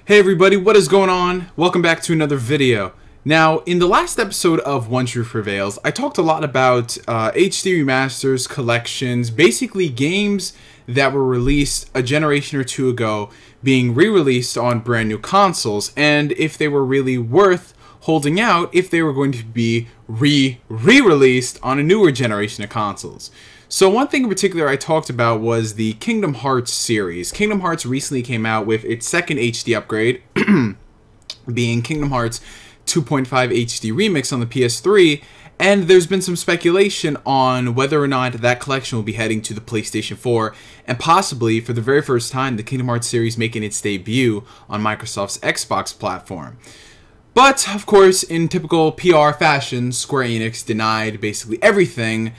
Hey everybody, what is going on? Welcome back to another video. Now, in the last episode of One Truth Prevails, I talked a lot about HD remasters, collections, basically games that were released a generation or two ago being re-released on brand new consoles, and if they were really worth holding out if they were going to be re-released on a newer generation of consoles. So one thing in particular I talked about was the Kingdom Hearts series. Kingdom Hearts recently came out with its second HD upgrade, being Kingdom Hearts 2.5 HD Remix on the PS3, and there's been some speculation on whether or not that collection will be heading to the PlayStation 4, and possibly, for the very first time, the Kingdom Hearts series making its debut on Microsoft's Xbox platform. But, of course, in typical PR fashion, Square Enix denied basically everything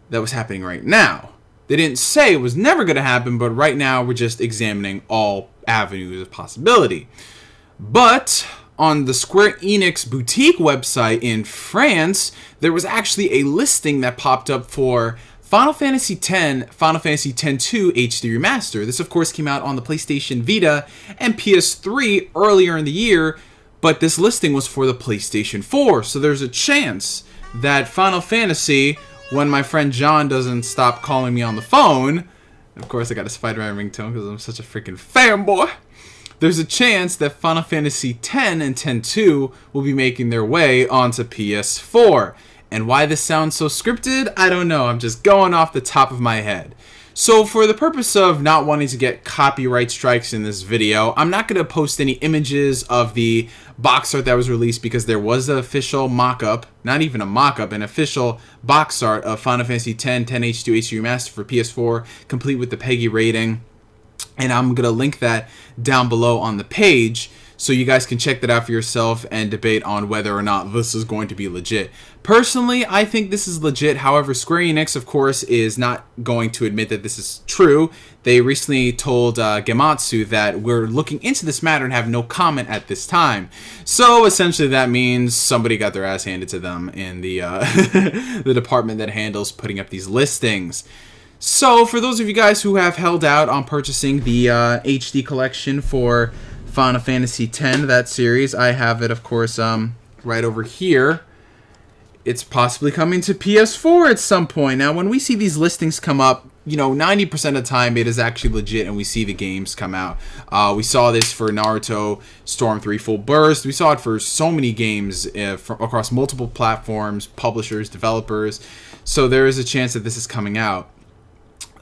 that was happening right now. They didn't say it was never going to happen, but right now we're just examining all avenues of possibility. But on the Square Enix boutique website in France, there was actually a listing that popped up for Final Fantasy X, Final Fantasy X-2 HD Remaster. This, of course, came out on the PlayStation Vita and PS3 earlier in the year, but this listing was for the PlayStation 4, so there's a chance that Final Fantasy, when my friend John doesn't stop calling me on the phone, of course I got a Spider-Man ringtone because I'm such a freaking fanboy, there's a chance that Final Fantasy X and X-2 will be making their way onto PS4. And why this sounds so scripted, I don't know, I'm just going off the top of my head. So for the purpose of not wanting to get copyright strikes in this video, I'm not going to post any images of the box art that was released because there was an official mock-up, not even a mock-up, an official box art of Final Fantasy X, X HD HD Remaster for PS4, complete with the PEGI rating. And I'm going to link that down below on the page so you guys can check that out for yourself and debate on whether or not this is going to be legit. Personally, I think this is legit. However, Square Enix, of course, is not going to admit that this is true. They recently told Gematsu that we're looking into this matter and have no comment at this time. So essentially that means somebody got their ass handed to them in the, the department that handles putting up these listings. So for those of you guys who have held out on purchasing the HD collection for Final Fantasy X, that series, I have it, of course, right over here. It's possibly coming to PS4 at some point. Now, when we see these listings come up, you know, 90% of the time it is actually legit and we see the games come out. We saw this for Naruto Storm 3 Full Burst. We saw it for so many games across multiple platforms, publishers, developers. So there is a chance that this is coming out.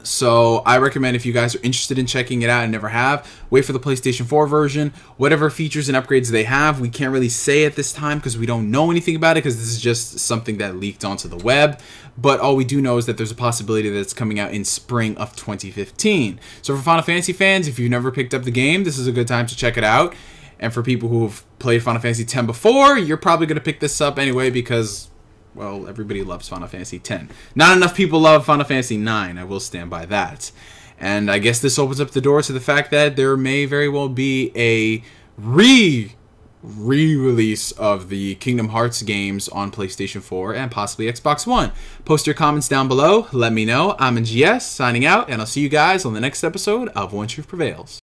So I recommend, if you guys are interested in checking it out and never have, wait for the PlayStation 4 version. Whatever features and upgrades they have, we can't really say at this time because we don't know anything about it, because this is just something that leaked onto the web. But all we do know is that there's a possibility that it's coming out in spring of 2015. So for Final Fantasy fans, if you've never picked up the game, this is a good time to check it out. And for people who have played Final Fantasy X before, you're probably going to pick this up anyway because, well, everybody loves Final Fantasy X. Not enough people love Final Fantasy IX, I will stand by that. And I guess this opens up the door to the fact that there may very well be a re-release of the Kingdom Hearts games on PlayStation 4 and possibly Xbox One. Post your comments down below, let me know. I'm GS, signing out, and I'll see you guys on the next episode of One Truth Prevails.